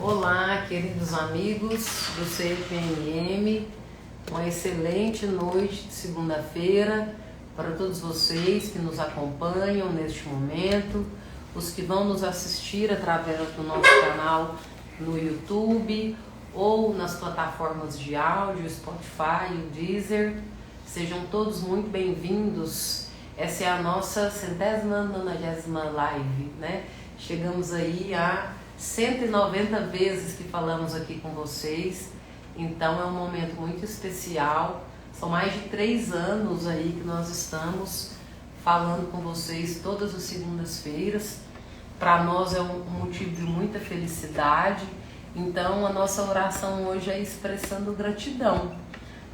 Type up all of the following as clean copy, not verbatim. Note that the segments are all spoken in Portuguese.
Olá, queridos amigos do CPMM, uma excelente noite de segunda-feira para todos vocês que nos acompanham neste momento, os que vão nos assistir através do nosso canal no YouTube ou nas plataformas de áudio, Spotify e o Deezer. Sejam todos muito bem-vindos. Essa é a nossa 190ª live, né? Chegamos aí a 190 vezes que falamos aqui com vocês, então é um momento muito especial. São mais de 3 anos aí que nós estamos falando com vocês todas as segundas-feiras. Para nós é um motivo de muita felicidade, então a nossa oração hoje é expressando gratidão.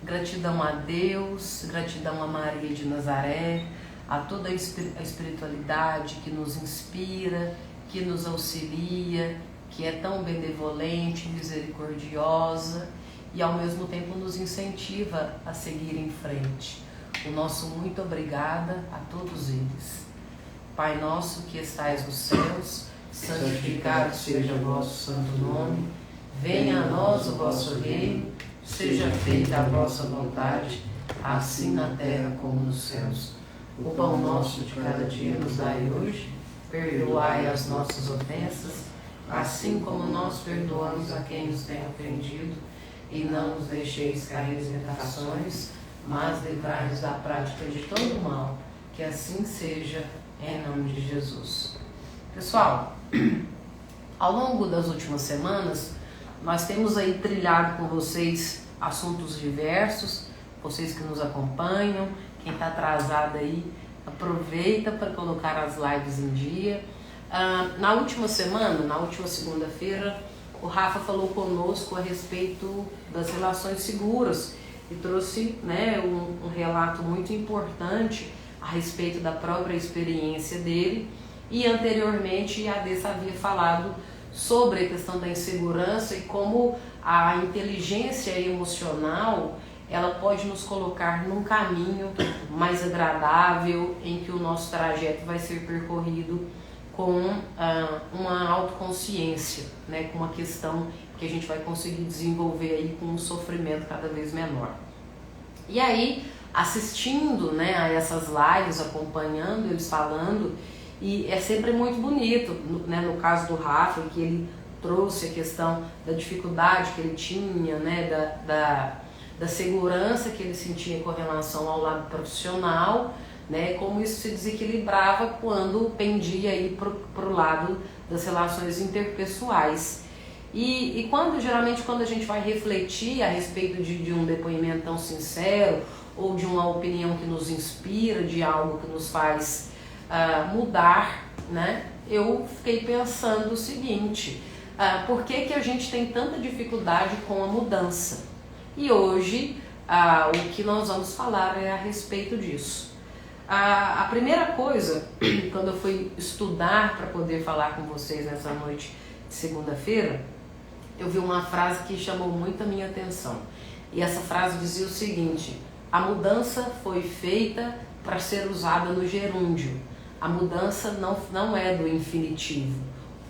Gratidão a Deus, gratidão a Maria de Nazaré, a toda a espiritualidade que nos inspira, que nos auxilia, que é tão benevolente, misericordiosa e ao mesmo tempo nos incentiva a seguir em frente. O nosso muito obrigada a todos eles. Pai nosso que estais nos céus, santificado seja o vosso santo nome, venha a nós o vosso reino, seja feita a vossa vontade, assim na terra como nos céus. O pão nosso de cada dia nos dai hoje, perdoai as nossas ofensas, assim como nós perdoamos a quem nos tem ofendido, e não nos deixeis cair em tentações, mas livrai-nos da prática de todo o mal, que assim seja, em nome de Jesus. Pessoal, ao longo das últimas semanas, nós temos aí trilhado com vocês assuntos diversos, vocês que nos acompanham, quem está atrasado aí, aproveita para colocar as lives em dia. Na última semana, na última segunda-feira, o Rafa falou conosco a respeito das relações seguras e trouxe, né, um relato muito importante a respeito da própria experiência dele. E anteriormente a Dessa havia falado sobre a questão da insegurança e como a inteligência emocional ela pode nos colocar num caminho mais agradável, em que o nosso trajeto vai ser percorrido com uma autoconsciência, né, com uma questão que a gente vai conseguir desenvolver aí com um sofrimento cada vez menor. E aí, assistindo, né, a essas lives, acompanhando eles falando, e é sempre muito bonito, né, no caso do Rafa, que ele trouxe a questão da dificuldade que ele tinha, né, da segurança que ele sentia com relação ao lado profissional, né, como isso se desequilibrava quando pendia aí para o lado das relações interpessoais. E geralmente quando a gente vai refletir a respeito de um depoimento tão sincero, ou de uma opinião que nos inspira, de algo que nos faz mudar, né, eu fiquei pensando o seguinte, por que a gente tem tanta dificuldade com a mudança? E hoje o que nós vamos falar é a respeito disso. A primeira coisa, quando eu fui estudar para poder falar com vocês nessa noite de segunda-feira, eu vi uma frase que chamou muito a minha atenção. E essa frase dizia o seguinte: a mudança foi feita para ser usada no gerúndio. A mudança não é do infinitivo.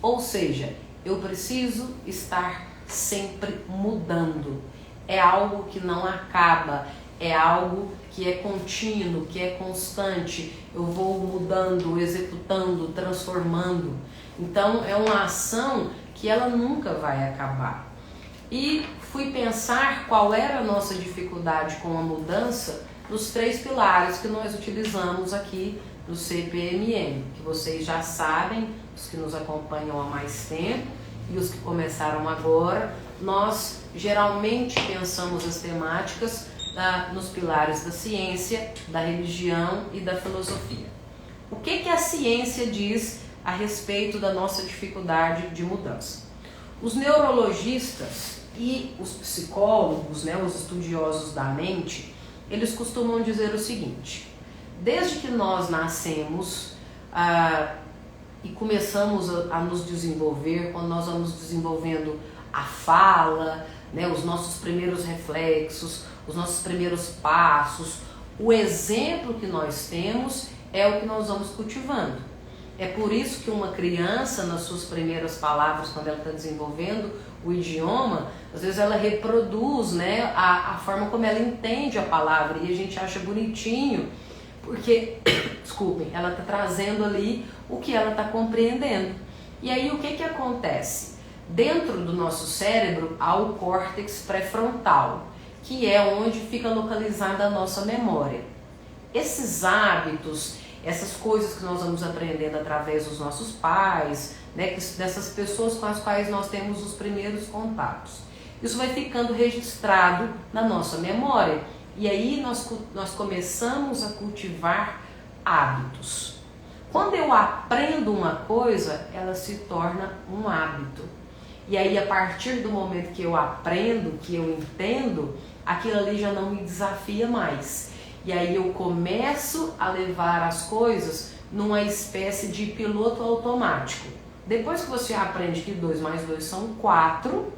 Ou seja, eu preciso estar sempre mudando. É algo que não acaba, é algo que é contínuo, que é constante. Eu vou mudando, executando, transformando. Então é uma ação que ela nunca vai acabar. E fui pensar qual era a nossa dificuldade com a mudança nos 3 pilares que nós utilizamos aqui no CPMM, que vocês já sabem, os que nos acompanham há mais tempo e os que começaram agora. Nós geralmente pensamos as temáticas nos pilares da ciência, da religião e da filosofia. O que a ciência diz a respeito da nossa dificuldade de mudança? Os neurologistas e os psicólogos, né, os estudiosos da mente, eles costumam dizer o seguinte: desde que nós nascemos e começamos a nos desenvolver, quando nós vamos desenvolvendo a fala, né, os nossos primeiros reflexos, os nossos primeiros passos, o exemplo que nós temos é o que nós vamos cultivando. É por isso que uma criança, nas suas primeiras palavras, quando ela está desenvolvendo o idioma, às vezes ela reproduz, né, a forma como ela entende a palavra, e a gente acha bonitinho, porque, desculpem, ela está trazendo ali o que ela está compreendendo. E aí o que acontece? Dentro do nosso cérebro há o córtex pré-frontal, que é onde fica localizada a nossa memória. Esses hábitos, essas coisas que nós vamos aprendendo através dos nossos pais, né, dessas pessoas com as quais nós temos os primeiros contatos, isso vai ficando registrado na nossa memória. E aí nós começamos a cultivar hábitos. Quando eu aprendo uma coisa, ela se torna um hábito. E aí, a partir do momento que eu aprendo, que eu entendo, aquilo ali já não me desafia mais. E aí eu começo a levar as coisas numa espécie de piloto automático. Depois que você aprende que 2 mais 2 são 4,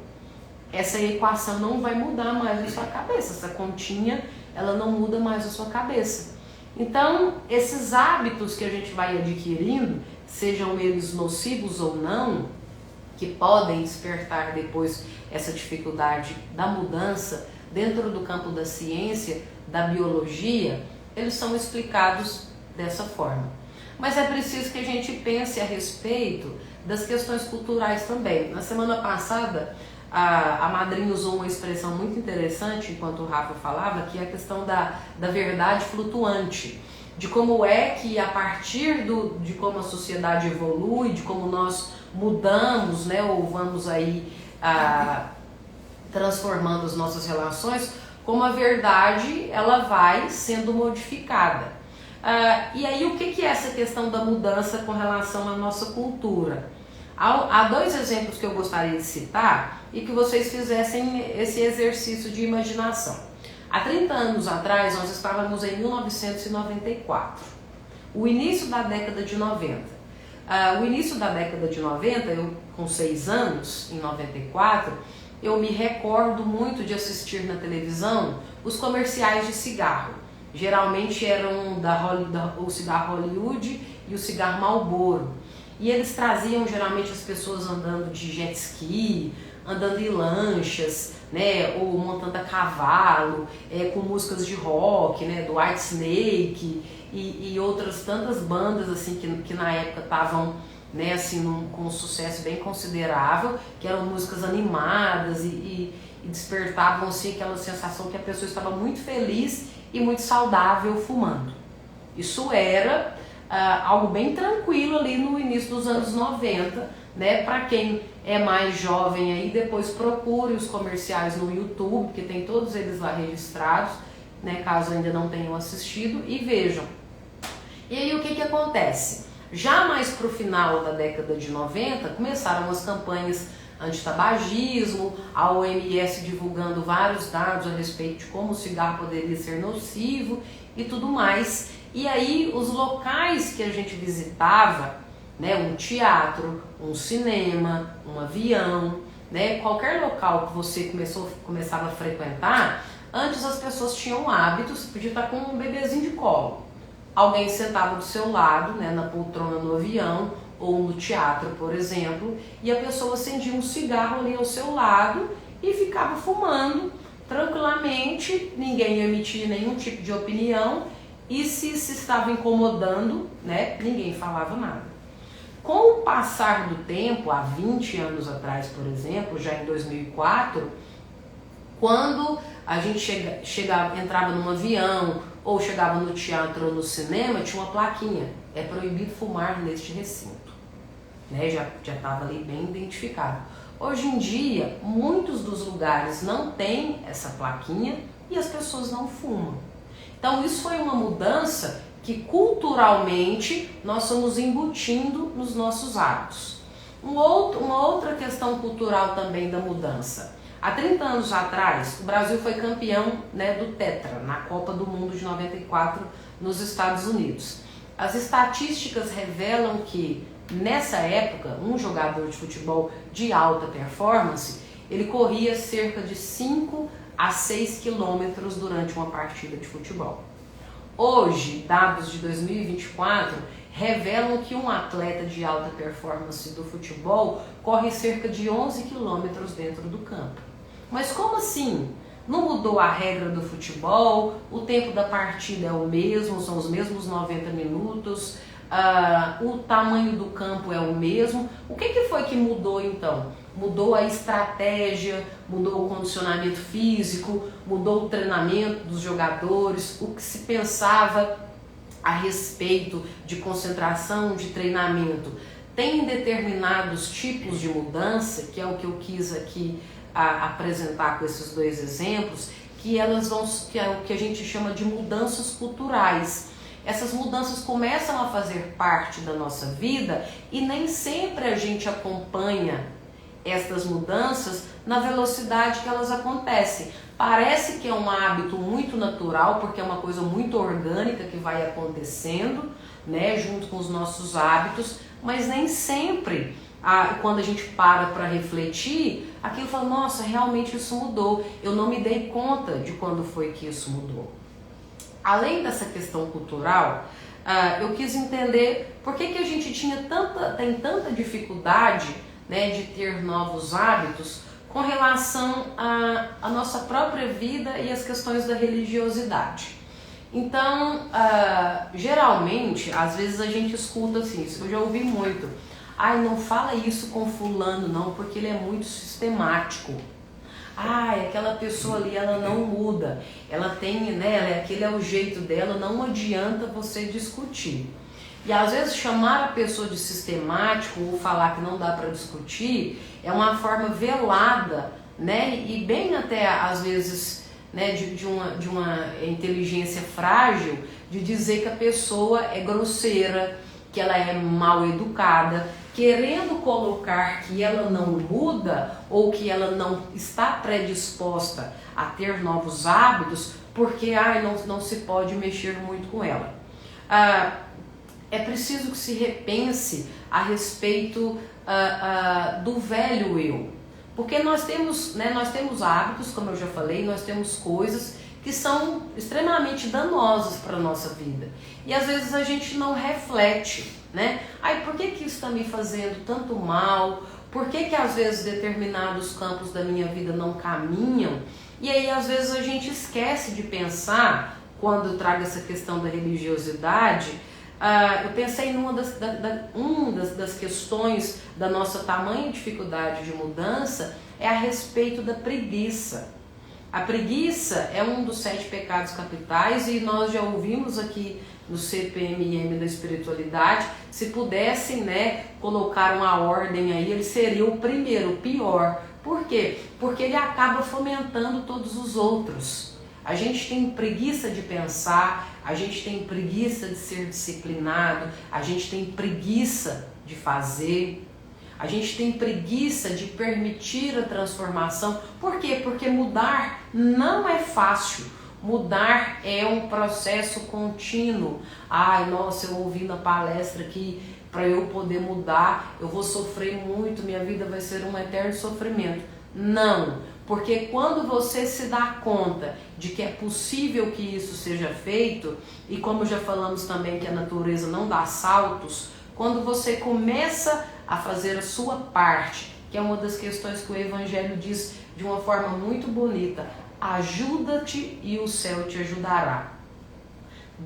essa equação não vai mudar mais na sua cabeça. Essa continha, ela não muda mais na sua cabeça. Então, esses hábitos que a gente vai adquirindo, sejam eles nocivos ou não, que podem despertar depois essa dificuldade da mudança dentro do campo da ciência, da biologia, eles são explicados dessa forma. Mas é preciso que a gente pense a respeito das questões culturais também. Na semana passada, a madrinha usou uma expressão muito interessante, enquanto o Rafa falava, que é a questão da verdade flutuante. De como é que, a partir de como a sociedade evolui, de como nós mudamos, né, ou vamos aí transformando as nossas relações, como a verdade ela vai sendo modificada. E aí o que é essa questão da mudança com relação à nossa cultura? Há 2 exemplos que eu gostaria de citar e que vocês fizessem esse exercício de imaginação. Há 30 anos atrás nós estávamos em 1994, o início da década de 90. O início da década de 90, eu com 6 anos, em 94, eu me recordo muito de assistir na televisão os comerciais de cigarro. Geralmente eram o cigarro Hollywood e o cigarro Marlboro. E eles traziam geralmente as pessoas andando de jet ski, andando em lanchas, né, ou montando a cavalo, com músicas de rock, né, do Whitesnake e outras tantas bandas assim que na época estavam, né, assim, com um sucesso bem considerável, que eram músicas animadas e despertavam assim, aquela sensação que a pessoa estava muito feliz e muito saudável fumando. Isso era algo bem tranquilo ali no início dos anos 90, né? Para quem é mais jovem aí, depois procure os comerciais no YouTube, que tem todos eles lá registrados, né? Caso ainda não tenham assistido, e vejam. E aí o que acontece? Já mais para o final da década de 90, começaram as campanhas antitabagismo, a OMS divulgando vários dados a respeito de como o cigarro poderia ser nocivo e tudo mais. E aí os locais que a gente visitava, né, um teatro, um cinema, um avião, né, qualquer local que você começava a frequentar, antes as pessoas tinham hábitos, você podia estar com um bebezinho de colo. Alguém sentava do seu lado, né, na poltrona no avião ou no teatro, por exemplo, e a pessoa acendia um cigarro ali ao seu lado e ficava fumando tranquilamente, ninguém emitia nenhum tipo de opinião, e se estava incomodando, né, ninguém falava nada. Com o passar do tempo, há 20 anos atrás, por exemplo, já em 2004, quando a gente entrava num avião ou chegava no teatro ou no cinema, tinha uma plaquinha: é proibido fumar neste recinto. Né? Já estava ali bem identificado. Hoje em dia, muitos dos lugares não têm essa plaquinha e as pessoas não fumam. Então isso foi uma mudança que culturalmente nós estamos embutindo nos nossos hábitos. Uma outra questão cultural também da mudança. Há 30 anos atrás, o Brasil foi campeão, né, do Tetra, na Copa do Mundo de 94 nos Estados Unidos. As estatísticas revelam que, nessa época, um jogador de futebol de alta performance, ele corria cerca de 5 a 6 quilômetros durante uma partida de futebol. Hoje, dados de 2024 revelam que um atleta de alta performance do futebol corre cerca de 11 quilômetros dentro do campo. Mas como assim? Não mudou a regra do futebol, o tempo da partida é o mesmo, são os mesmos 90 minutos, o tamanho do campo é o mesmo. O que foi que mudou então? Mudou a estratégia, mudou o condicionamento físico, mudou o treinamento dos jogadores, o que se pensava a respeito de concentração, de treinamento. Tem determinados tipos de mudança, que é o que eu quis aqui apresentar com esses dois exemplos, que é o que a gente chama de mudanças culturais. Essas mudanças começam a fazer parte da nossa vida e nem sempre a gente acompanha estas mudanças na velocidade que elas acontecem. Parece que é um hábito muito natural, porque é uma coisa muito orgânica que vai acontecendo, né, junto com os nossos hábitos, mas nem sempre, quando a gente para refletir, aquilo fala, nossa, realmente isso mudou, eu não me dei conta de quando foi que isso mudou. Além dessa questão cultural, eu quis entender por que a gente tem tanta dificuldade, né, de ter novos hábitos com relação à nossa própria vida e as questões da religiosidade. Então, geralmente, às vezes a gente escuta assim, isso eu já ouvi muito, não fala isso com fulano não, porque ele é muito sistemático. Aquela pessoa ali, ela não muda, ela tem, né, aquele é o jeito dela, não adianta você discutir. E às vezes chamar a pessoa de sistemático ou falar que não dá para discutir é uma forma velada, né, e bem até às vezes, né, de uma inteligência frágil, de dizer que a pessoa é grosseira, que ela é mal educada, querendo colocar que ela não muda ou que ela não está predisposta a ter novos hábitos porque não se pode mexer muito com ela. É preciso que se repense a respeito do velho eu, porque nós temos hábitos, como eu já falei, nós temos coisas que são extremamente danosas para a nossa vida e às vezes a gente não reflete, né? Por que isso está me fazendo tanto mal? Por que às vezes determinados campos da minha vida não caminham? E aí às vezes a gente esquece de pensar, quando eu trago essa questão da religiosidade, eu pensei em uma das questões da nossa tamanha dificuldade de mudança é a respeito da preguiça. A preguiça é um dos 7 pecados capitais e nós já ouvimos aqui no CPMM da espiritualidade, se pudessem, né, colocar uma ordem aí, ele seria o primeiro, o pior. Por quê? Porque ele acaba fomentando todos os outros. A gente tem preguiça de pensar, a gente tem preguiça de ser disciplinado, a gente tem preguiça de fazer, a gente tem preguiça de permitir a transformação. Por quê? Porque mudar não é fácil. Mudar é um processo contínuo. Nossa, eu ouvi na palestra que para eu poder mudar, eu vou sofrer muito, minha vida vai ser um eterno sofrimento. Não, porque quando você se dá conta de que é possível que isso seja feito, e como já falamos também que a natureza não dá saltos, quando você começa a fazer a sua parte, que é uma das questões que o Evangelho diz de uma forma muito bonita, ajuda-te e o céu te ajudará.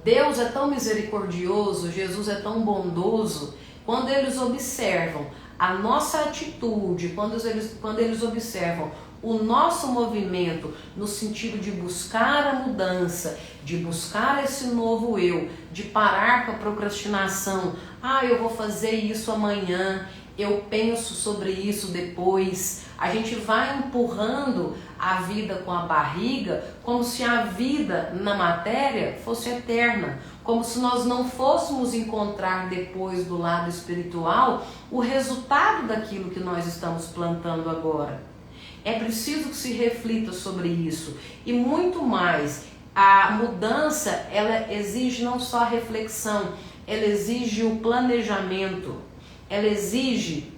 Deus é tão misericordioso, Jesus é tão bondoso, quando eles observam a nossa atitude, quando eles observam o nosso movimento no sentido de buscar a mudança, de buscar esse novo eu, de parar com a procrastinação, eu vou fazer isso amanhã, eu penso sobre isso depois. A gente vai empurrando a vida com a barriga como se a vida na matéria fosse eterna, como se nós não fôssemos encontrar depois do lado espiritual o resultado daquilo que nós estamos plantando agora. É preciso que se reflita sobre isso e muito mais. A mudança, ela exige não só a reflexão, ela exige o planejamento, ela exige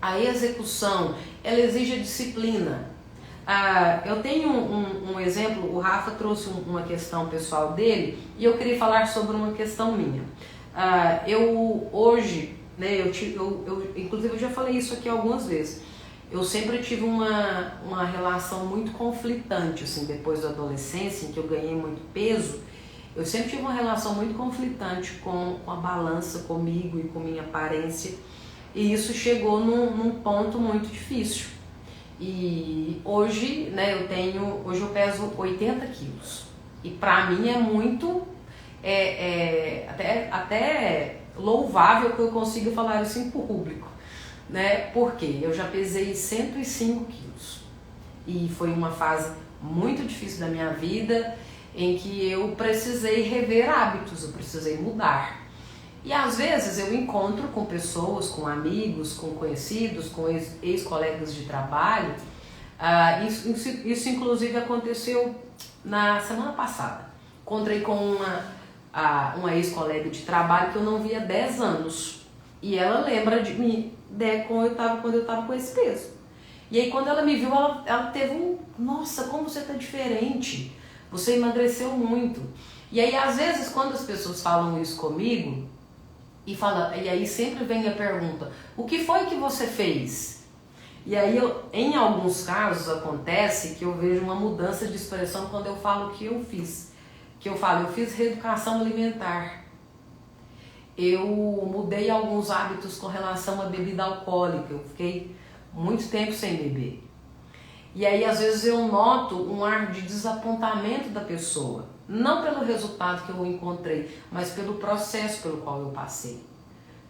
a execução, ela exige a disciplina. Eu tenho um exemplo, o Rafa trouxe uma questão pessoal dele e eu queria falar sobre uma questão minha. Eu hoje, né, inclusive eu já falei isso aqui algumas vezes, eu sempre tive uma relação muito conflitante, assim, depois da adolescência, em que eu ganhei muito peso. Eu sempre tive uma relação muito conflitante com a balança, comigo e com minha aparência, e isso chegou num ponto muito difícil. E hoje, né, hoje eu peso 80 quilos, e pra mim é muito, até louvável que eu consiga falar isso em público, né, porque eu já pesei 105 quilos, e foi uma fase muito difícil da minha vida, em que eu precisei rever hábitos, eu precisei mudar. E às vezes eu encontro com pessoas, com amigos, com conhecidos, com ex-colegas de trabalho. Isso inclusive aconteceu na semana passada. Encontrei com uma ex-colega de trabalho que eu não via há 10 anos. E ela lembra de mim quando eu estava com esse peso. E aí quando ela me viu, ela teve nossa, como você está diferente. Você emagreceu muito. E aí, às vezes, quando as pessoas falam isso comigo, e aí sempre vem a pergunta, o que foi que você fez? E aí, em alguns casos, acontece que eu vejo uma mudança de expressão quando eu falo o que eu fiz. Eu fiz reeducação alimentar. Eu mudei alguns hábitos com relação à bebida alcoólica. Eu fiquei muito tempo sem beber. E aí, às vezes, eu noto um ar de desapontamento da pessoa. Não pelo resultado que eu encontrei, mas pelo processo pelo qual eu passei.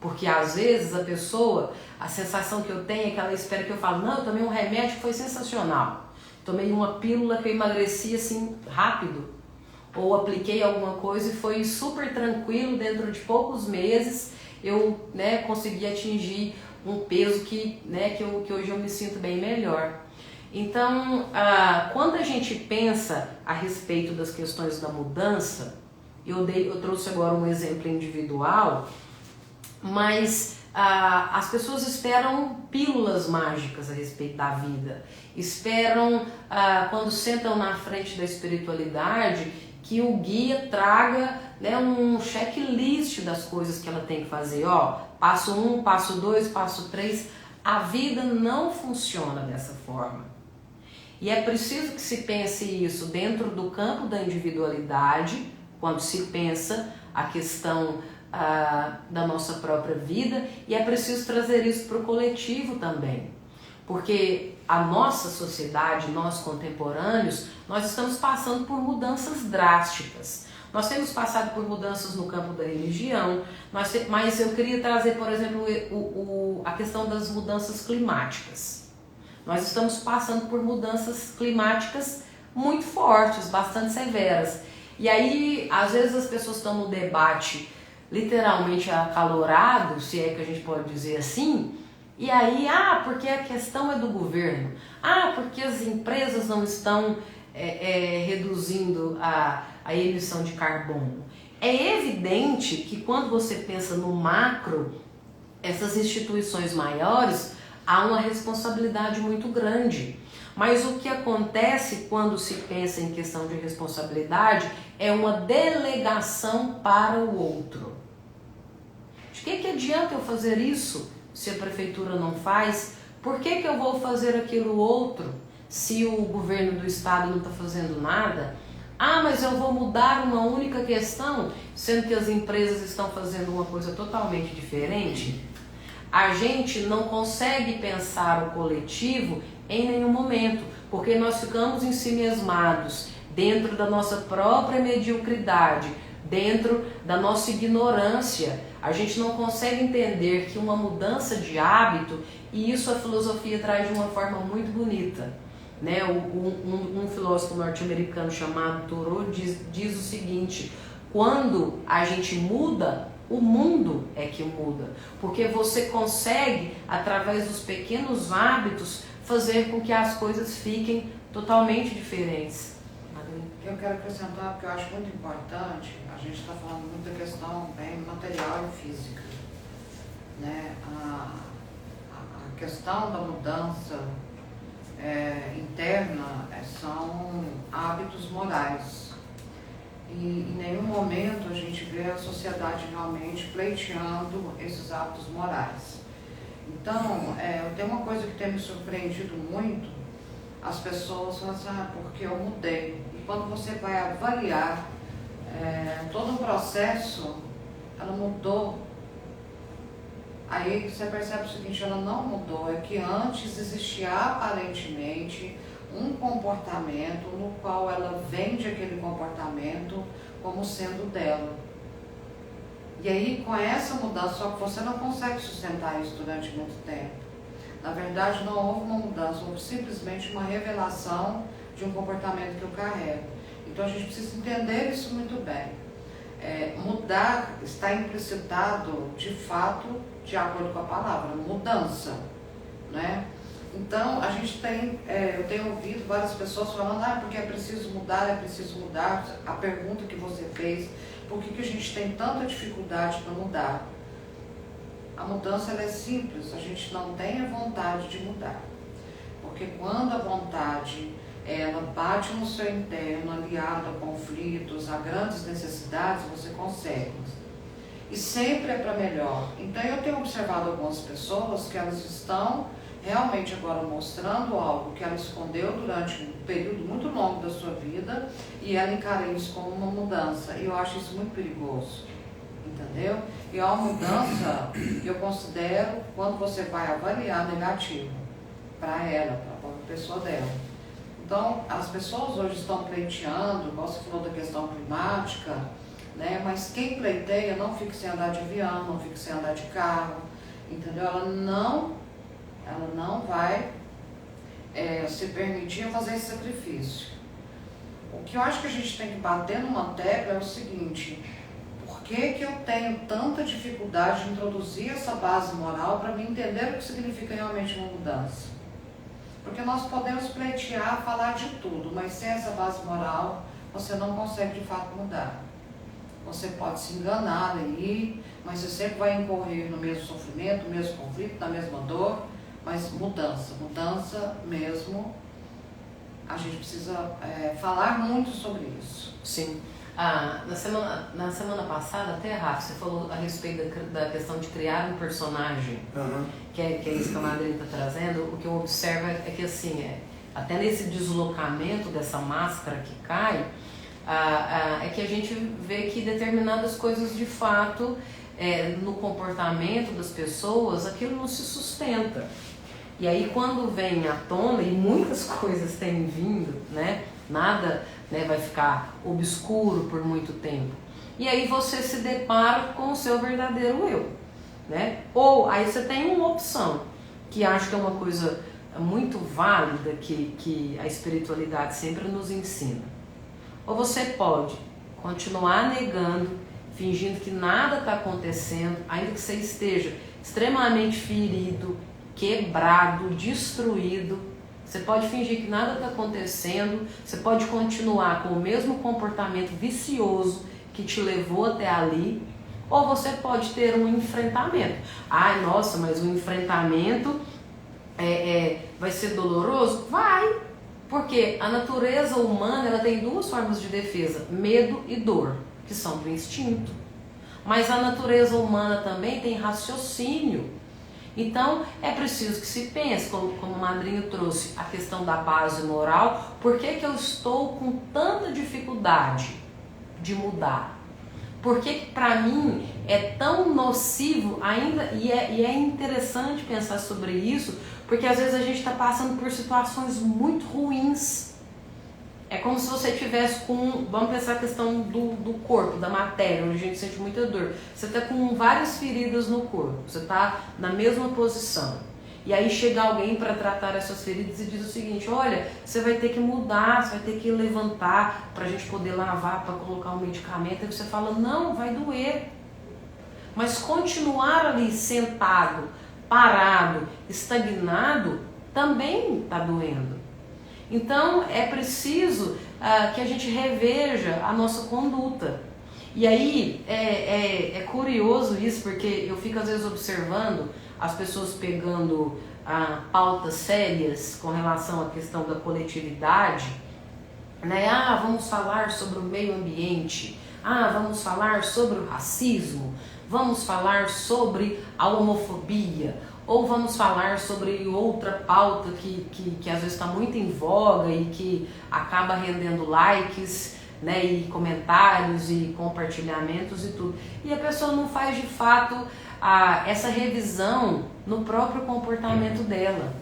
Porque, às vezes, a sensação que eu tenho é que ela espera que eu fale, não, eu tomei um remédio que foi sensacional. Tomei uma pílula que eu emagreci, assim, rápido. Ou apliquei alguma coisa e foi super tranquilo, dentro de poucos meses, eu, né, consegui atingir um peso que hoje eu me sinto bem melhor. Então, quando a gente pensa a respeito das questões da mudança, eu trouxe agora um exemplo individual, mas as pessoas esperam pílulas mágicas a respeito da vida, esperam, quando sentam na frente da espiritualidade, que o guia traga, né, um checklist das coisas que ela tem que fazer. Passo 1, passo 2, passo 3. A vida não funciona dessa forma. E é preciso que se pense isso dentro do campo da individualidade, quando se pensa a questão da nossa própria vida, e é preciso trazer isso para o coletivo também. Porque a nossa sociedade, nós contemporâneos, nós estamos passando por mudanças drásticas. Nós temos passado por mudanças no campo da religião, mas eu queria trazer, por exemplo, a questão das mudanças climáticas. Nós estamos passando por mudanças climáticas muito fortes, bastante severas. E aí, às vezes as pessoas estão no debate literalmente acalorado, se é que a gente pode dizer assim, e aí, porque a questão é do governo, porque as empresas não estão reduzindo a emissão de carbono. É evidente que quando você pensa no macro, essas instituições maiores, há uma responsabilidade muito grande. Mas o que acontece quando se pensa em questão de responsabilidade é uma delegação para o outro. De que adianta eu fazer isso se a prefeitura não faz? Por que eu vou fazer aquilo outro se o governo do estado não está fazendo nada? Mas eu vou mudar uma única questão, sendo que as empresas estão fazendo uma coisa totalmente diferente? A gente não consegue pensar o coletivo em nenhum momento, porque nós ficamos ensimesmados dentro da nossa própria mediocridade, dentro da nossa ignorância. A gente não consegue entender que uma mudança de hábito, e isso a filosofia traz de uma forma muito bonita, né? Um filósofo norte-americano chamado Thoreau diz o seguinte: quando a gente muda, o mundo é que muda, porque você consegue, através dos pequenos hábitos, fazer com que as coisas fiquem totalmente diferentes. Eu quero acrescentar, porque eu acho muito importante, a gente está falando muito da questão bem material e física, né? A questão da mudança interna são hábitos morais. E em nenhum momento a gente vê a sociedade realmente pleiteando esses hábitos morais. Então, tem uma coisa que tem me surpreendido muito, as pessoas falam assim, porque eu mudei. E quando você vai avaliar todo o processo, ela mudou. Aí você percebe o seguinte, ela não mudou, é que antes existia aparentemente um comportamento no qual ela vende aquele comportamento como sendo dela. E aí, com essa mudança, só que você não consegue sustentar isso durante muito tempo. Na verdade, não houve uma mudança, houve simplesmente uma revelação de um comportamento que eu carrego. Então, a gente precisa entender isso muito bem. Mudar está implicitado, de fato, de acordo com a palavra, mudança, né? Então, a gente eu tenho ouvido várias pessoas falando, porque é preciso mudar, é preciso mudar. A pergunta que você fez, por que a gente tem tanta dificuldade para mudar? A mudança ela é simples, a gente não tem a vontade de mudar. Porque quando a vontade ela bate no seu interno, aliada a conflitos, a grandes necessidades, você consegue. E sempre é para melhor. Então eu tenho observado algumas pessoas que elas estão realmente agora mostrando algo que ela escondeu durante um período muito longo da sua vida e ela encara isso como uma mudança. E eu acho isso muito perigoso, entendeu? E a mudança, eu considero, quando você vai avaliar, negativo para ela, para a pessoa dela. Então, as pessoas hoje estão pleiteando, igual você falou da questão climática, né? Mas quem pleiteia não fica sem andar de avião, não fica sem andar de carro, entendeu? Ela não vai se permitir fazer esse sacrifício. O que eu acho que a gente tem que bater numa tecla é o seguinte, por que eu tenho tanta dificuldade de introduzir essa base moral para me entender o que significa realmente uma mudança? Porque nós podemos pleitear, falar de tudo, mas sem essa base moral, você não consegue de fato mudar. Você pode se enganar aí, mas você sempre vai incorrer no mesmo sofrimento, no mesmo conflito, na mesma dor, mas mudança mesmo, a gente precisa falar muito sobre isso. Sim. Na semana passada, até Rafa, você falou a respeito da questão de criar um personagem, que é isso que a Madrinha está trazendo. O que eu observo é que assim, até nesse deslocamento dessa máscara que cai, é que a gente vê que determinadas coisas de fato, no comportamento das pessoas, aquilo não se sustenta. E aí quando vem à tona, e muitas coisas têm vindo, né? Nada vai ficar obscuro por muito tempo. E aí você se depara com o seu verdadeiro eu, né? Ou aí você tem uma opção, que acho que é uma coisa muito válida, que a espiritualidade sempre nos ensina. Ou você pode continuar negando, fingindo que nada está acontecendo, ainda que você esteja extremamente ferido, quebrado, destruído. Você pode fingir que nada está acontecendo, você pode continuar com o mesmo comportamento vicioso que te levou até ali, ou você pode ter um enfrentamento. Ai, nossa, mas o enfrentamento vai ser doloroso? Vai! Porque a natureza humana ela tem duas formas de defesa, medo e dor, que são do instinto. Mas a natureza humana também tem raciocínio. Então, é preciso que se pense, como o Madrinho trouxe, a questão da base moral. Por que eu estou com tanta dificuldade de mudar? Por que para mim é tão nocivo ainda? E é interessante pensar sobre isso, porque às vezes a gente está passando por situações muito ruins. É como se você tivesse vamos pensar a questão do corpo, da matéria, onde a gente sente muita dor. Você está com várias feridas no corpo, você está na mesma posição. E aí chega alguém para tratar essas feridas e diz o seguinte, olha, você vai ter que mudar, você vai ter que levantar para a gente poder lavar, para colocar um medicamento. E você fala, não, vai doer. Mas continuar ali sentado, parado, estagnado, também está doendo. Então é preciso que a gente reveja a nossa conduta. E aí é curioso isso, porque eu fico às vezes observando as pessoas pegando pautas sérias com relação à questão da coletividade né? Ah, vamos falar sobre o meio ambiente. Ah, vamos falar sobre o racismo. Vamos falar sobre a homofobia. Ou vamos falar sobre outra pauta que às vezes está muito em voga e que acaba rendendo likes, né, e comentários e compartilhamentos e tudo. E a pessoa não faz de fato essa revisão no próprio comportamento dela.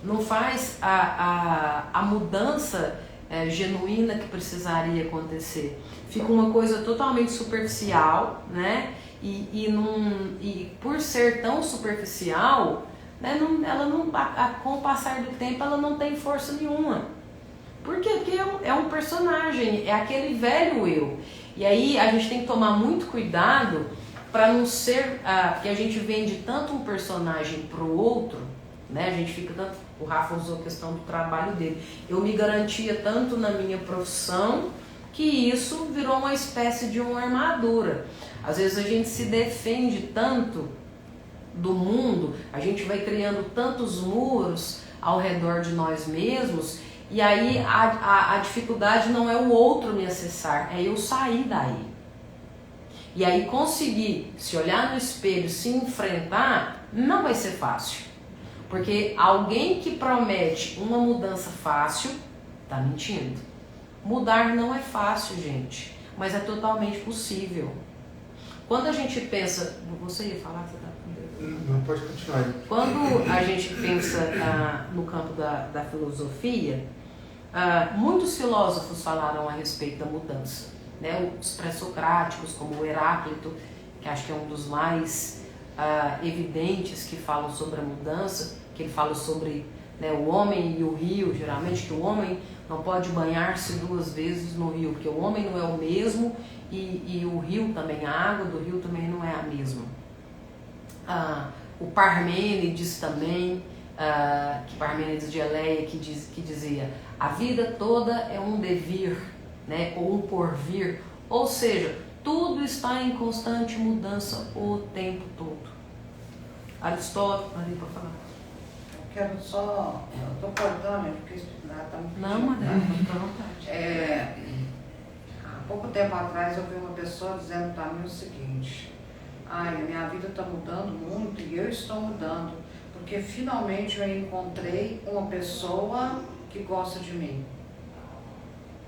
Não faz a mudança genuína que precisaria acontecer. Fica uma coisa totalmente superficial, né? E por ser tão superficial, né, com o passar do tempo ela não tem força nenhuma. Por quê? Porque é um personagem, é aquele velho eu. E aí a gente tem que tomar muito cuidado para não ser, porque a gente vende tanto um personagem para o outro, né? A gente fica tanto, o Rafa usou a questão do trabalho dele. Eu me garantia tanto na minha profissão que isso virou uma espécie de uma armadura. Às vezes a gente se defende tanto do mundo, a gente vai criando tantos muros ao redor de nós mesmos, e aí a dificuldade não é o outro me acessar, é eu sair daí. E aí conseguir se olhar no espelho, se enfrentar, não vai ser fácil. Porque alguém que promete uma mudança fácil, tá mentindo. Mudar não é fácil, gente, mas é totalmente possível. Quando a gente pensa... Você ia falar? Você tá... Não, pode continuar. Quando a gente pensa no campo da filosofia, muitos filósofos falaram a respeito da mudança, né? Os pré-socráticos, como o Heráclito, que acho que é um dos mais evidentes que falam sobre a mudança, que ele fala sobre, né, o homem e o rio, geralmente, que o homem não pode banhar-se 2 vezes no rio, porque o homem não é o mesmo e o rio também, a água do rio também não é a mesma. O Parmênides também, que Parmênides de Eleia, que dizia: a vida toda é um devir, né, ou um porvir, ou seja, tudo está em constante mudança o tempo todo. Aristóteles, ali para falar. Eu quero só, eu estou cortando, porque estudar está muito não, Madalena, fica à vontade. Há pouco tempo atrás eu vi uma pessoa dizendo para mim o seguinte: ai, a minha vida está mudando muito e eu estou mudando, porque finalmente eu encontrei uma pessoa que gosta de mim.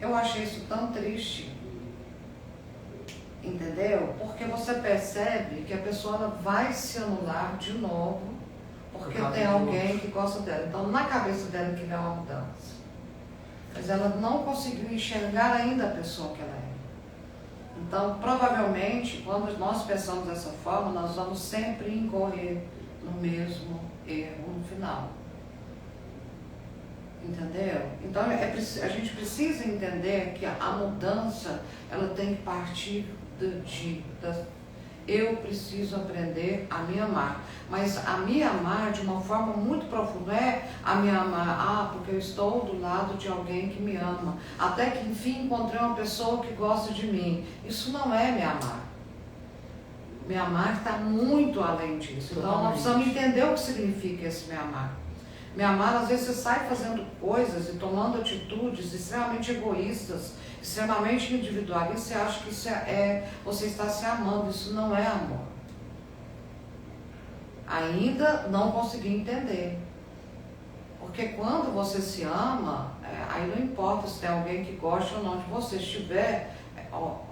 Eu achei isso tão triste, entendeu? Porque você percebe que a pessoa ela vai se anular de novo, porque tem alguém que gosta dela. Então, na cabeça dela que vem uma mudança. Mas ela não conseguiu enxergar ainda a pessoa que ela é. Então, provavelmente, quando nós pensamos dessa forma, nós vamos sempre incorrer no mesmo erro no final. Entendeu? Então, a gente precisa entender que a mudança, ela tem que partir eu preciso aprender a me amar. Mas a me amar de uma forma muito profunda, é a me amar, porque eu estou do lado de alguém que me ama. Até que, enfim, encontrei uma pessoa que gosta de mim. Isso não é me amar. Me amar está muito além disso. Então, nós precisamos entender o que significa esse me amar. Me amar, às vezes você sai fazendo coisas e tomando atitudes extremamente egoístas, extremamente individualistas, você acha que isso você está se amando. Isso não é amor. Ainda não consegui entender. Porque quando você se ama, aí não importa se tem alguém que gosta ou não de você. Se tiver,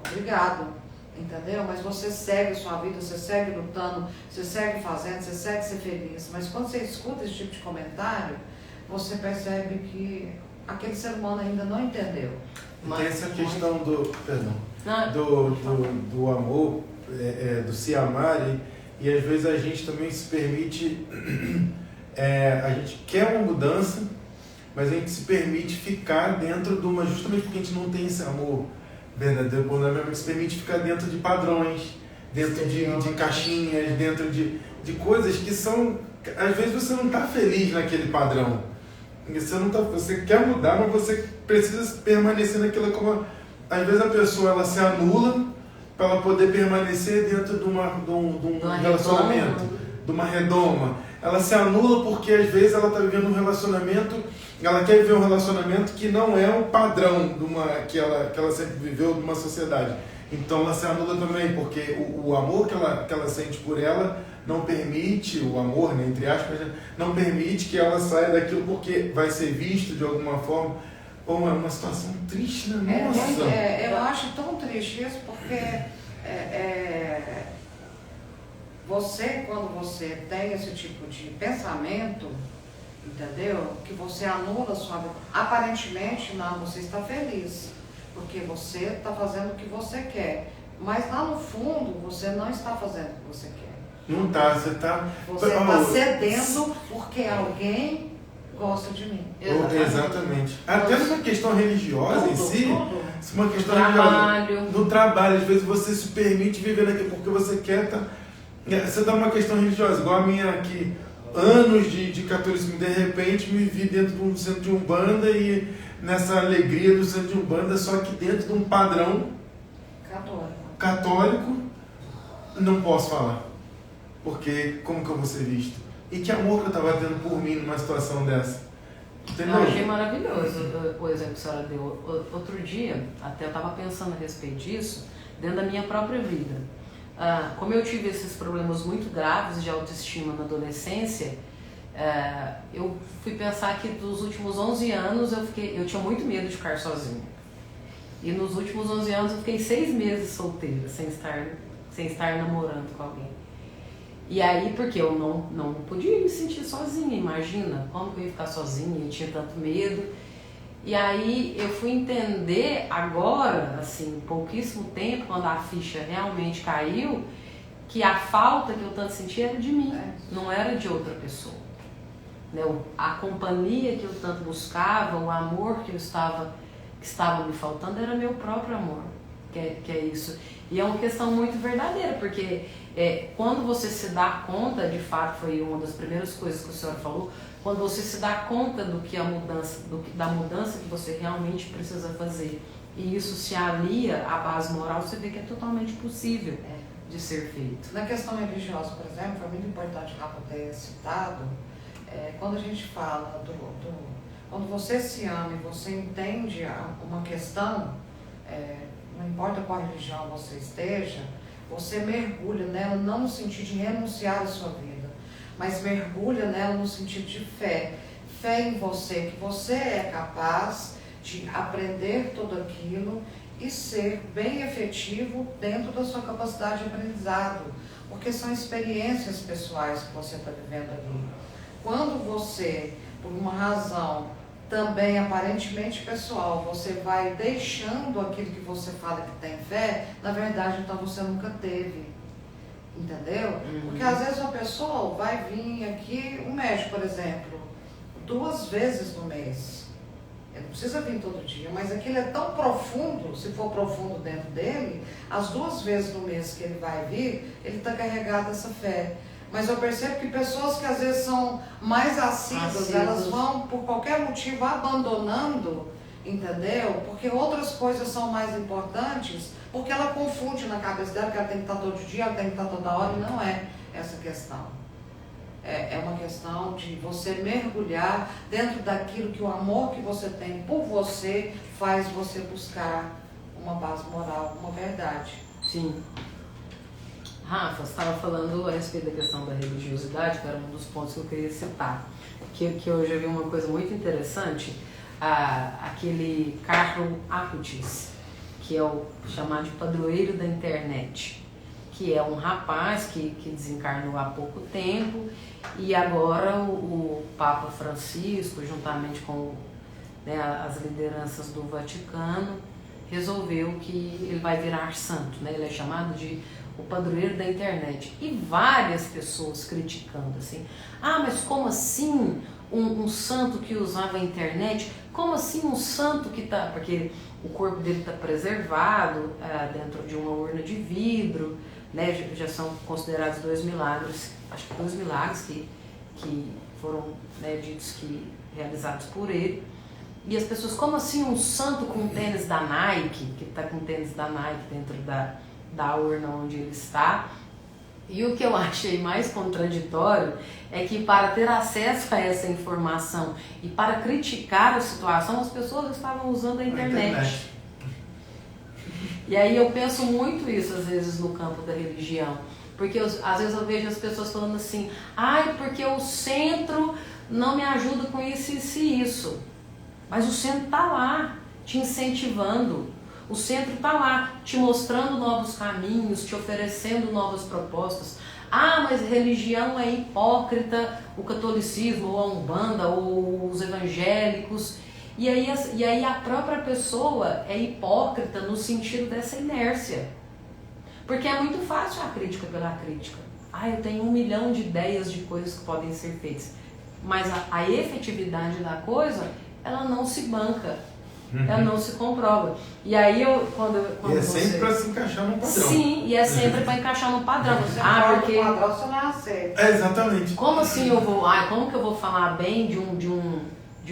obrigado. Entendeu? Mas você segue a sua vida, você segue lutando, você segue fazendo, você segue ser feliz. Mas quando você escuta esse tipo de comentário, você percebe que aquele ser humano ainda não entendeu. E tem essa questão do amor, do se amar, e às vezes a gente também se permite, a gente quer uma mudança, mas a gente se permite ficar dentro de uma, justamente porque a gente não tem esse amor verdadeiro, quando a gente se permite ficar dentro de padrões, dentro de caixinhas, dentro de coisas que são, às vezes você não está feliz naquele padrão, você quer mudar, mas você precisa permanecer naquilo. Como às vezes a pessoa ela se anula para ela poder permanecer dentro de um relacionamento, de uma redoma. Ela se anula porque às vezes ela está vivendo um relacionamento, ela quer viver um relacionamento que não é o padrão que ela sempre viveu de uma sociedade. Então ela se anula também, porque o amor que ela sente por ela não permite, o amor, né, entre aspas, não permite que ela saia daquilo porque vai ser visto de alguma forma. Bom, é uma situação triste, né? Nossa! Eu acho tão triste isso porque você, quando você tem esse tipo de pensamento, entendeu? Que você anula sua vida. Aparentemente, não, você está feliz, porque você está fazendo o que você quer. Mas lá no fundo, você não está fazendo o que você quer. Não está, você está... Você está cedendo porque alguém gosta de mim. Exatamente. Até numa questão religiosa em si, uma questão trabalho. No trabalho, às vezes você se permite viver naquilo porque você quer, você dá uma questão religiosa, igual a minha aqui, anos de catolicismo, de repente me vi dentro de um centro de Umbanda e nessa alegria do centro de Umbanda, só que dentro de um padrão católico, não posso falar, porque como que eu vou ser visto? E que amor que eu estava tendo por mim numa situação dessa. Entendeu? Eu achei maravilhoso o exemplo que a senhora deu. Outro dia, até eu estava pensando a respeito disso, dentro da minha própria vida. Como eu tive esses problemas muito graves de autoestima na adolescência, eu fui pensar que dos últimos 11 anos eu tinha muito medo de ficar sozinha. E nos últimos 11 anos eu fiquei 6 meses solteira, sem estar namorando com alguém. E aí, porque eu não podia me sentir sozinha, imagina, como que eu ia ficar sozinha, eu tinha tanto medo. E aí eu fui entender agora, assim, pouquíssimo tempo, quando a ficha realmente caiu, que a falta que eu tanto sentia era de mim, não era de outra pessoa. Né? A companhia que eu tanto buscava, o amor que estava me faltando era meu próprio amor, que é isso. E é uma questão muito verdadeira, porque quando você se dá conta, de fato foi uma das primeiras coisas que a senhora falou, quando você se dá conta da mudança que você realmente precisa fazer, e isso se alia à base moral, você vê que é totalmente possível de ser feito. Na questão religiosa, por exemplo, foi muito importante Rafa ter citado, quando a gente fala quando você se ama e você entende uma questão, não importa qual religião você esteja, você mergulha nela não no sentido de renunciar à sua vida, mas mergulha nela no sentido de fé. Fé em você, que você é capaz de aprender tudo aquilo e ser bem efetivo dentro da sua capacidade de aprendizado, porque são experiências pessoais que você está vivendo ali. Quando você, por uma razão também aparentemente pessoal, você vai deixando aquilo que você fala que tem fé, na verdade então você nunca teve, entendeu? Porque às vezes uma pessoa vai vir aqui, um médico por exemplo, 2 vezes no mês, ele não precisa vir todo dia, mas aquilo é tão profundo, se for profundo dentro dele, as 2 vezes no mês que ele vai vir, ele está carregado dessa fé. Mas eu percebo que pessoas que às vezes são mais assíduas, elas vão por qualquer motivo abandonando, entendeu? Porque outras coisas são mais importantes, porque ela confunde na cabeça dela que ela tem que estar todo dia, ela tem que estar toda hora, e não é essa questão. É uma questão de você mergulhar dentro daquilo que o amor que você tem por você faz você buscar uma base moral, uma verdade. Sim. Rafa, você estava falando a respeito da questão da religiosidade, que era um dos pontos que eu queria citar, que eu já vi uma coisa muito interessante, aquele Carlo Acutis, que é o chamado de padroeiro da internet, que é um rapaz que desencarnou há pouco tempo, e agora o Papa Francisco, juntamente com as lideranças do Vaticano, resolveu que ele vai virar santo, né? Ele é chamado de o padroeiro da internet. E várias pessoas criticando assim, mas como assim um santo que usava a internet? Como assim um santo que está... Porque o corpo dele está preservado dentro de uma urna de vidro, né? Já são considerados 2 milagres, acho que 2 milagres que foram ditos que realizados por ele. E as pessoas, como assim um santo com tênis da Nike, que está com tênis da Nike dentro da urna onde ele está? E o que eu achei mais contraditório é que para ter acesso a essa informação e para criticar a situação, as pessoas estavam usando a internet. E aí eu penso muito isso às vezes no campo da religião. Porque às vezes eu vejo as pessoas falando assim, ai, porque o centro não me ajuda com isso, isso e isso. Mas o centro está lá, te incentivando. O centro está lá, te mostrando novos caminhos, te oferecendo novas propostas. Ah, mas religião é hipócrita, o catolicismo, ou a Umbanda, ou os evangélicos. E aí a própria pessoa é hipócrita no sentido dessa inércia. Porque é muito fácil a crítica pela crítica. Ah, eu tenho 1 milhão de ideias de coisas que podem ser feitas. Mas a efetividade da coisa, ela não se banca. Ela não se comprova. E aí quando sempre para se encaixar no padrão. Sim, e é sempre para encaixar no padrão. Você Porque o padrão você não aceita. Exatamente. Como assim como que eu vou falar bem de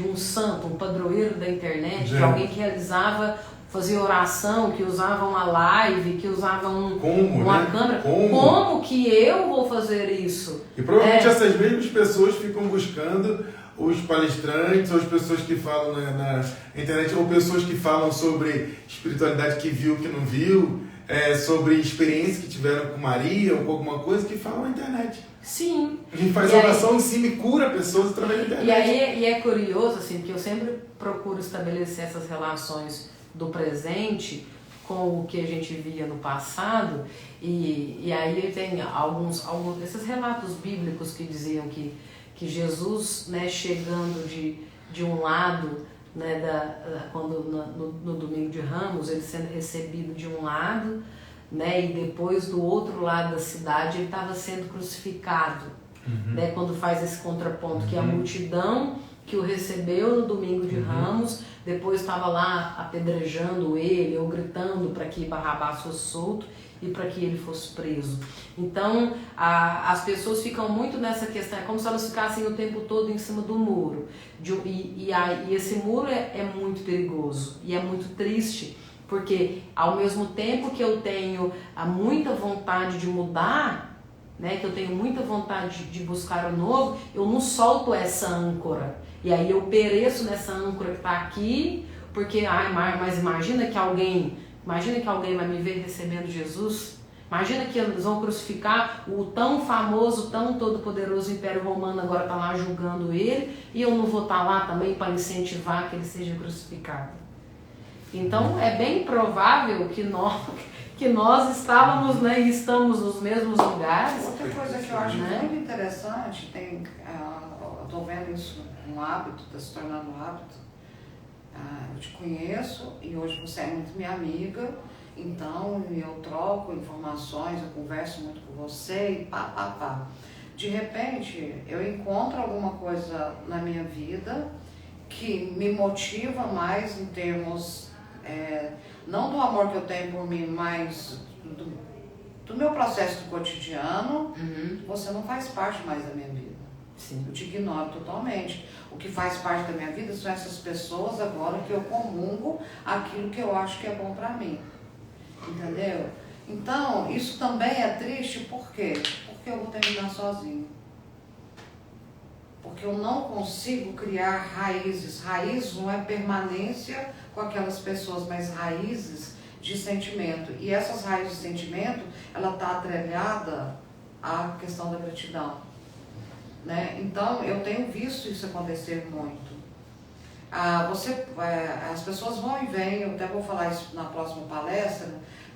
um santo, um padroeiro da internet, de alguém que fazia oração, que usava uma live, que usava uma câmera. Como que eu vou fazer isso? E provavelmente essas mesmas pessoas ficam buscando os palestrantes, ou as pessoas que falam na internet, ou pessoas que falam sobre espiritualidade que viu, que não viu, sobre experiência que tiveram com Maria ou com alguma coisa, que falam na internet. Sim. A gente faz oração em cima e cura pessoas através da internet. E é curioso, assim, porque eu sempre procuro estabelecer essas relações do presente com o que a gente via no passado, e aí tem alguns desses relatos bíblicos que diziam que Jesus, né, chegando de um lado, né, quando no Domingo de Ramos, ele sendo recebido de um lado, né, e depois do outro lado da cidade ele estava sendo crucificado, né, quando faz esse contraponto, que a multidão que o recebeu no Domingo de Ramos, depois estava lá apedrejando ele ou gritando para que Barrabás fosse solto e para que ele fosse preso. Então, as pessoas ficam muito nessa questão, é como se elas ficassem o tempo todo em cima do muro. E esse muro é muito perigoso e é muito triste, porque ao mesmo tempo que eu tenho muita vontade de mudar, né, que eu tenho muita vontade de buscar o novo, eu não solto essa âncora. E aí eu pereço nessa âncora que está aqui, porque, mas imagina que alguém vai me ver recebendo Jesus. Imagina que eles vão crucificar o tão famoso, tão todo-poderoso Império Romano, agora está lá julgando ele, e eu não vou estar lá também para incentivar que ele seja crucificado. Então é bem provável que nós estávamos, né, e estamos nos mesmos lugares. Outra coisa que eu acho muito interessante, eu estou vendo isso um hábito, está se tornando um hábito. Eu te conheço e hoje você é muito minha amiga, então eu troco informações, eu converso muito com você e pá. De repente, eu encontro alguma coisa na minha vida que me motiva mais em termos, não do amor que eu tenho por mim, mas do meu processo do cotidiano. Você não faz parte mais da minha vida. Sim. Eu te ignoro totalmente. O que faz parte da minha vida são essas pessoas agora que eu comungo aquilo que eu acho que é bom pra mim. Entendeu? Então, isso também é triste, por quê? Porque eu vou terminar sozinho. Porque eu não consigo criar raízes. Raiz não é permanência com aquelas pessoas, mas raízes de sentimento. E essas raízes de sentimento, ela está atrelhada à questão da gratidão. Né? Então, eu tenho visto isso acontecer muito. As pessoas vão e vêm, eu até vou falar isso na próxima palestra,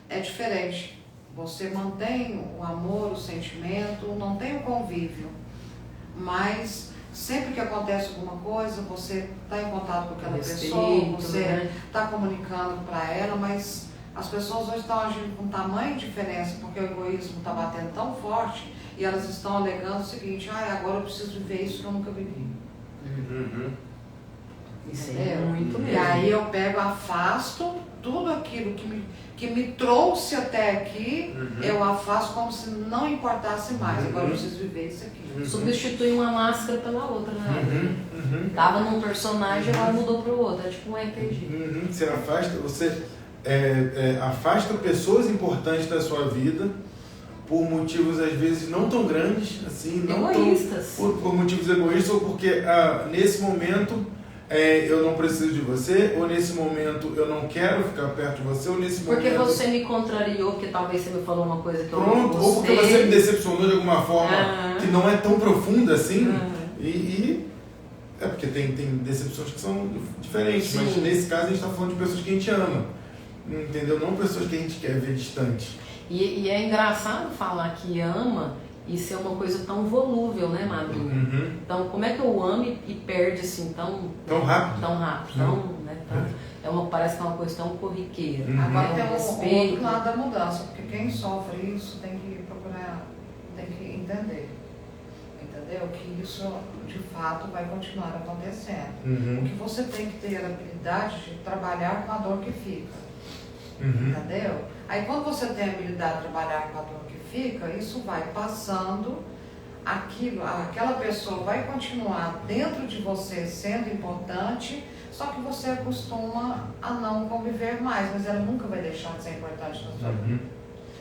é diferente. Você mantém o amor, o sentimento, não tem o convívio, mas sempre que acontece alguma coisa, você está em contato com aquela pessoa, você está comunicando para ela, mas as pessoas hoje estão agindo com tamanha diferença, porque o egoísmo está batendo tão forte, e elas estão alegando o seguinte: agora eu preciso viver isso que eu nunca vivi. Isso é muito mesmo. E aí eu afasto tudo aquilo que me trouxe até aqui, eu afasto como se não importasse mais. Agora eu preciso viver isso aqui. Substitui uma máscara pela outra, né? Tava num personagem, agora mudou para o outro. É tipo um RPG. Você afasta pessoas importantes da sua vida por motivos às vezes não tão grandes, assim, não egoístas. Por motivos egoístas, ou porque nesse momento eu não preciso de você, ou nesse momento eu não quero ficar perto de você, ou nesse porque momento... você me contrariou, porque talvez você me falou uma coisa que eu não Pronto, gostei. ou porque você me decepcionou de alguma forma que não é tão profunda assim, e é porque tem decepções que são diferentes, Sim. mas nesse caso a gente está falando de pessoas que a gente ama, entendeu? Não pessoas que a gente quer ver distante. E é engraçado falar que ama e ser uma coisa tão volúvel, né, Madrinha? Uhum. Então, como é que eu amo e perde assim tão rápido? Tão rápido, né? Parece que é uma coisa tão corriqueira. Agora tem um respeito. outro lado da mudança, porque quem sofre isso tem que procurar, tem que entender. Entendeu? Que isso de fato vai continuar acontecendo. O que você tem que ter a habilidade de trabalhar com a dor que fica. Entendeu? Aí quando você tem a habilidade de trabalhar com a dor que fica, isso vai passando, aquela pessoa vai continuar dentro de você sendo importante, só que você acostuma a não conviver mais, mas ela nunca vai deixar de ser importante na sua vida.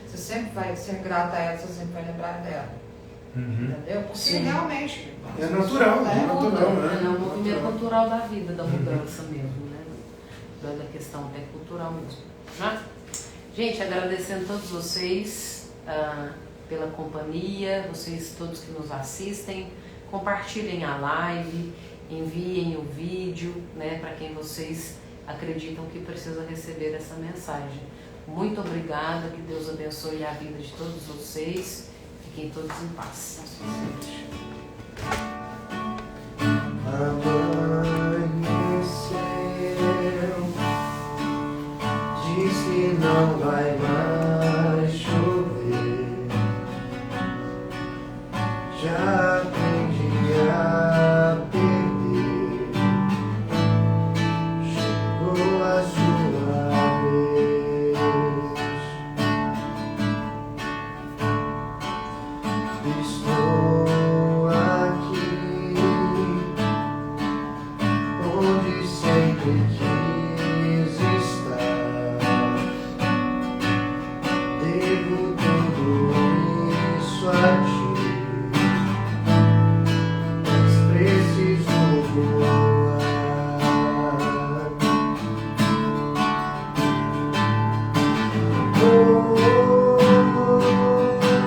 Você sempre vai ser grata a ela, você sempre vai lembrar dela. Entendeu? Porque realmente é natural, né? né? É um movimento cultural da vida, da mudança mesmo, né? Da questão até cultural mesmo. Né? Gente, agradecendo a todos vocês pela companhia, vocês todos que nos assistem, compartilhem a live, enviem o vídeo, né, para quem vocês acreditam que precisa receber essa mensagem. Muito obrigada, que Deus abençoe a vida de todos vocês, fiquem todos em paz. Diz que não vai mais chover. Já aprendi a perder. Chegou a sua vez. Estou aqui, onde sempre quis estar. Devo tudo isso a ti, mas preciso voar.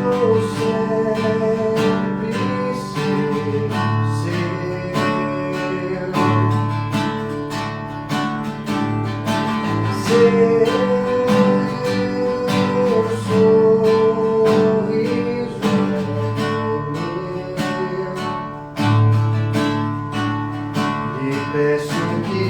Vou sempre ser sorriso meu. Lhe peço que